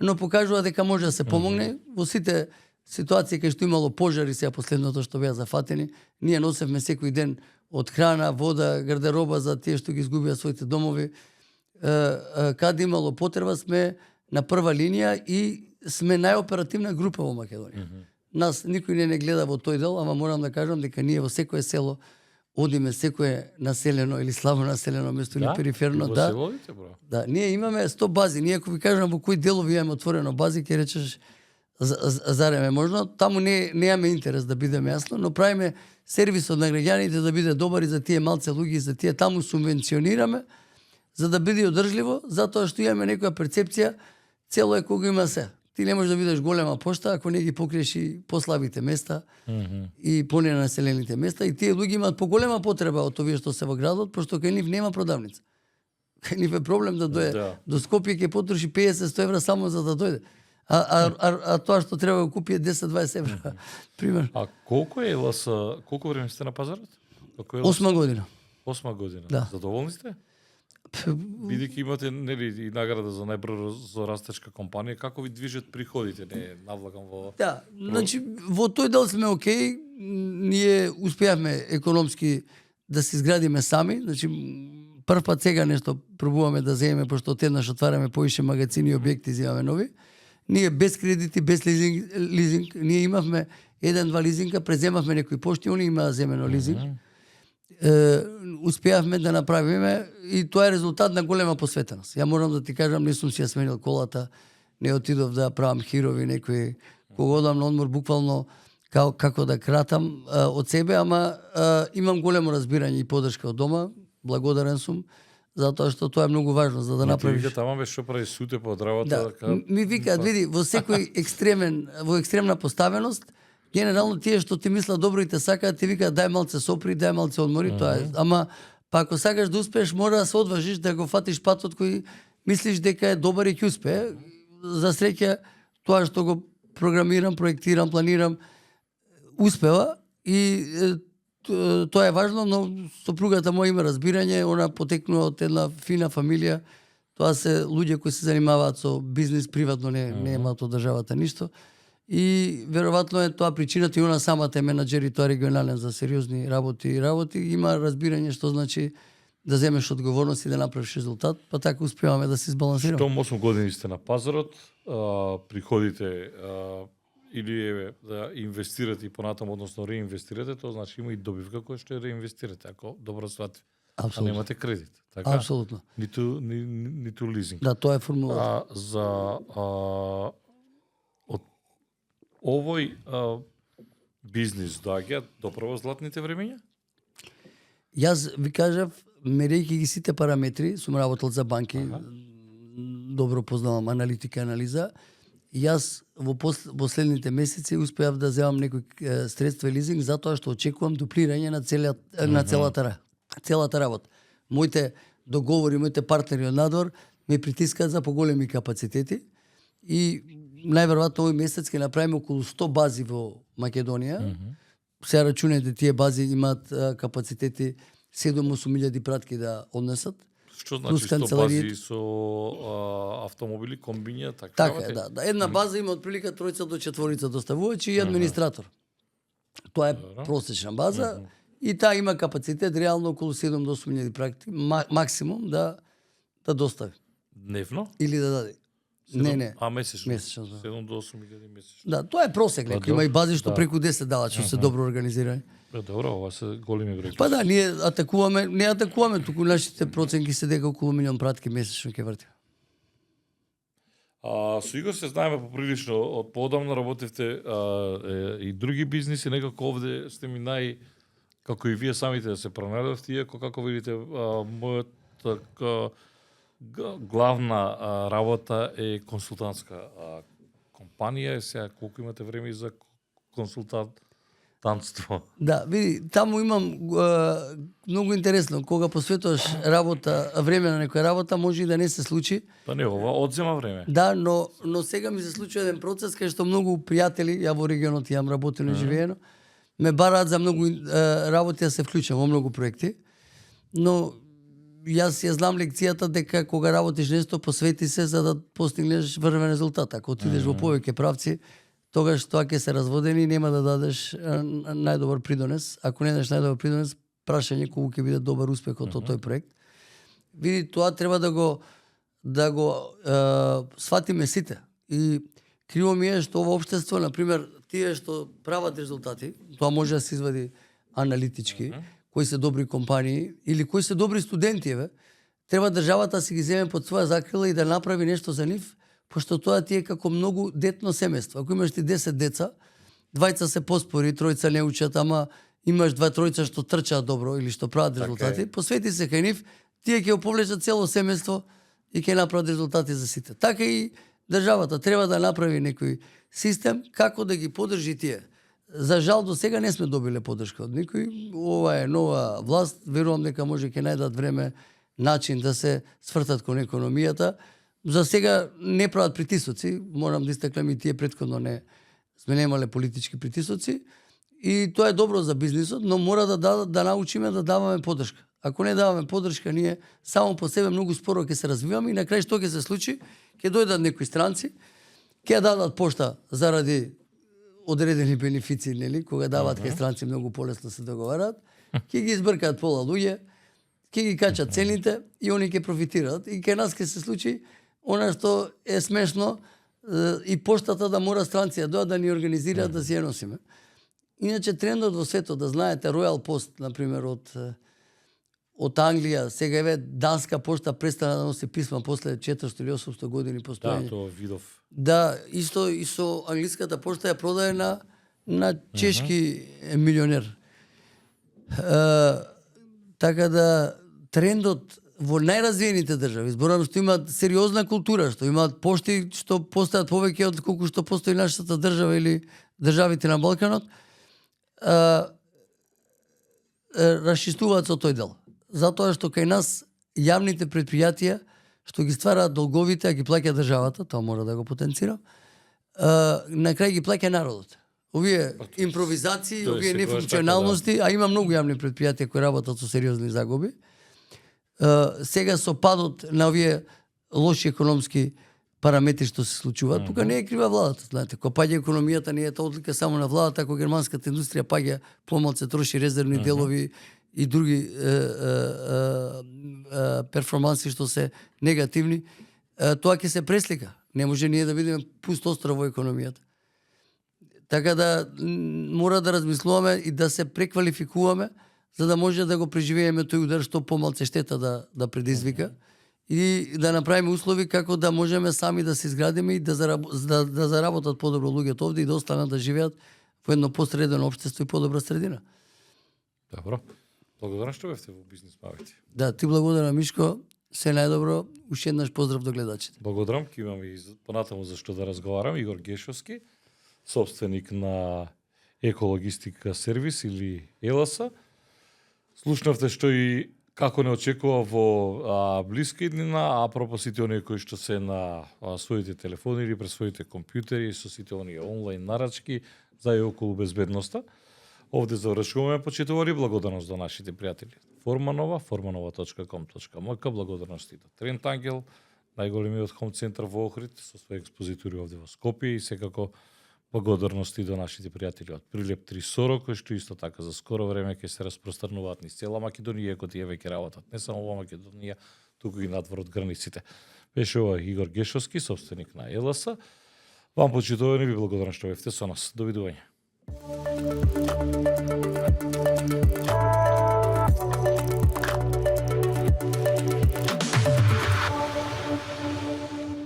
но покажува дека може да се помогне во сите ситуации кај што имало пожари, сега последното што беа зафатени. Ние носевме секој ден од храна, вода, гардероба за тие што ги изгубија своите домови. Каде имало потреба сме на прва линија и сме најоперативна група во Македонија. Нас никој не гледа во тој дел, ама морам да кажам дека ние во секое село одиме, секое населено или слабо населено место или периферно, во да. селовите, бро. Да, ние имаме 100 бази. Ние ако ви кажам во кои делови имаме отворено бази, ќе речеш зареме можно. Таму не имаме интерес да бидеме јасно, но правиме сервисот на граѓаните да биде добар и за тие малце луѓе, за тие таму субвенционираме за да биде одржливо, затоа што имаме некоја перцепција цело е кога има се. Ти не можеш да бидеш голема пошта ако не ги покриеш и послабите места и поненаселените места. И тие луѓе имаат поголема потреба од овие што се во градот, пошто кај нив нема продавница. Кај нив е проблем да дојде до Скопје, ќе потроши 50-100 евра само за да дојде. А тоа што треба да купи е 10-20 евра. Пример. А колку е ЕЛАС, колку време сте на пазарот? 8 година. 8 година. Да. Задоволни сте? Бидејќи имате нели и награда за најбрзо растечка компанија, како ви движат приходите? Не навлагам во... Да, значи во тој дел сме окей, ние успеавме економски да се изградиме сами, значи прв пат сега нешто пробуваме да земеме, пошто одеднаш отвараме поише магазини и објекти, земаме нови. Ние без кредити, без лизинг, ние имавме 1-2 лизинга, преземавме некои пошти, они имаа земено лизинг. Успеавме да направиме и тоа е резултат на голема посветеност. Ја морам да ти кажам, не сум си ја сменил колата, не отидов да правам хирови некои, кога одам на одмор буквално како да кратам од себе, ама имам големо разбирање и поддршка од дома, благодарен сум, затоа што тоа е многу важно за да направиш. Ти таму беше што прави суте по работа. Да, ми викаат, види, во секој екстремна поставеност, генерално тие што ти мислат добро и те сакаат, ти викаат дај малце сопри, дај малце одмори, тоа е. Ама па ако сакаш да успееш, мора да се одважиш да го фатиш патот кој мислиш дека е добар и ќе успее. За среќа тоа што го програмирам, проектирам, планирам успева и тоа е важно, но сопругата моја има разбирање, она потекнува од една фина фамилија. Тоа се луѓе кои се занимаваат со бизнис, приватно не имаат од државата ништо. И веројатно е тоа причината и она самата е менаџер и тоа регионален за сериозни работи има разбирање што значи да земеш одговорност и да направиш резултат, па така успеваме да се избалансираме. Штом 8 години сте на пазарот, приходите или да инвестирате и понатаму, односно реинвестирате, тоа значи има и добивка која што реинвестирате, ако добро сватив. А немате кредит, така? Апсолутно. Ниту лизинг. Да, тоа е формулата. Од овој бизнис доаѓа допрво златните времења? Јас ви кажав, мерејќи ги сите параметри, сум работел за банки, добро познавам аналитика и анализа. Јас во последните месеци успеав да земам некои средства и лизинг затоа што очекувам дуплирање на целата работа. Моите договори, моите партнери од надвор ме притискаат за поголеми капацитети и најверојатно овој месец ќе направиме околу 100 бази во Македонија. Сега рачунајте, тие бази имаат капацитети 7-8 илјади пратки да однесат. Што значи 100 бази со автомобили, комбинија, така е, да. Една база има отприлика 3 до 4 доставувачи и администратор. Тоа е просечна база и таа има капацитет реално околу 7 до 8 илјади пратки максимум да достави. Дневно? Или да даде. Не. А месечно? Месечно, да. 7 до 8 илјади месечно. Да, тоа е просек, има и бази што преку 10 дават, што се добро организирани. Добро, ова се големи бројки. Па да, ние не атакуваме, туку нашите проценки се дека околу милион пратки месечно ќе вртиме. Со Игор се знаеме поприлично, од поодамна работевте и други бизниси, некако овде сте ми како и вие самите да се пронајдовте, иако како видите, мојата главна работа е консултантска компанија, сега колку имате време за консултантство? Да, види, таму имам многу интересно, кога посветуваш работа, време на некоја работа, може и да не се случи. Да не, ова одзема време. Да, но сега ми се случува еден процес кај што многу пријатели, ја во регионот имам работено и живеено, ме бараат за многу работи да се вклучам во многу проекти, но јас ја знам лекцијата дека кога работиш нешто, посвети се за да постигнеш врвен резултат. Ако отидеш во повеќе правци, тогаш тоа ќе се разводени и нема да дадеш најдобар придонес. Ако не дадеш најдобар придонес, прашање колку ќе биде добар успехот од тој проект. Види, тоа треба да го сватиме сите. И криво ми е што ова општество, например, тие што прават резултати, тоа може да се извади аналитички, кои се добри компании или кои се добри студенти, треба државата си ги земе под своја закрила и да направи нешто за нив, пошто тоа ти е како многу детно семејство. Ако имаш ти 10 деца, двајца се поспори, тројца не учат, ама имаш 2-3 што трчаат добро или што прават резултати, посвети се кај нив, тие ќе повлечат цело семејство и ќе направат резултати за сите. Така и државата треба да направи некој систем како да ги поддржи тие. За жал до сега не сме добиле поддршка од никој. Ова е нова власт, верувам дека може ќе најдат време, начин да се свртат кон економијата. За сега не прават притисоци, морам да истакнам и тие претходно не сме немале политички притисоци и тоа е добро за бизнисот, но мора да научиме да даваме поддршка. Ако не даваме поддршка, ние само по себе многу споро ќе се развиваме и на крај што ќе се случи? Ќе дојдат некои странци, ќе дадат пошта заради одредени бенефици, нели, кога даваат кај странци многу полесно се договараат, ќе ги избркаат пола луѓе, ќе ги качат цените и они ќе профитираат и кај нас ќе се случи она што е смешно и поштата да мора странци да ни организираат да си ја носиме. Иначе трендот во светот, да знаете, Royal Post, например, од Англија, сега еве данска пошта престана да носи писма после 400 или 800 години постоење. Да, тоа видов. Да, исто и со англиската пошта ја продаде на чешки милионер. Така да трендот во најразвиените држави, зборам што имаат сериозна култура, што имаат пошти што постојат повеќе од колку што постои нашата држава или државите на Балканот, расчистуваат со тој дел. Затоа што кај нас јавните предпријатија што ги ствараат долговите, а ги плаќа државата, тоа мора да го потенцирам, на крај ги плаќа народот. Овие импровизации, овие нефункционалности, а има многу јавни предпријатија кои работат со сериозни загуби, сега со падот на овие лоши економски параметри што се случуваат, тука не е крива владата, знаете, кога паѓа економијата не е тоа одлика само на владата, ако германската индустрија паѓа, помалце троши резервни делови и други перформанси што се негативни, тоа ќе се преслика. Не може ние да видиме пуст остров во економијата. Така да мора да размислуваме и да се преквалификуваме за да може да го преживееме тој удар што помалце штета да предизвика и да направиме услови како да можеме сами да се изградиме и да заработат подобро луѓето овде и да останат да живеат во едно посредено општество и подобра средина. Добро. Благодарам што бевте во Бизнис Мавети. Да, ти благодарам, Мишко. Се најдобро. Уште еднаш поздрав до гледачите. Благодарам, ќе имам и понатаму за што да разговарам. Игор Гешовски, собственик на Екологистика сервис или ЕЛАСА. Слушнавте што и Како не очекува во блиска иднина, апропо сите оние кои што се на своите телефони или пред своите компјутери со сите оние онлайн нарачки за и околу безбедноста. Овде завршуваме, почитували, благодарност до нашите пријатели. Форманова, formanova.com.mk, благодарности до Трент Ангел, најголемиот хом центар во Охрид, со своји експозитори овде во Скопје и секако благодарности до нашите пријатели од Прилеп 3 Соро, кои што исто така за скоро време ќе се распространуваат низ цела Македонија, кои тие веќе работат не само во Македонија, туку и надвор од границите. Беше ова Игор Гешовски, собственик на ЕЛС. Вам почитувани ви благодарам што бевте со нас. Довидување.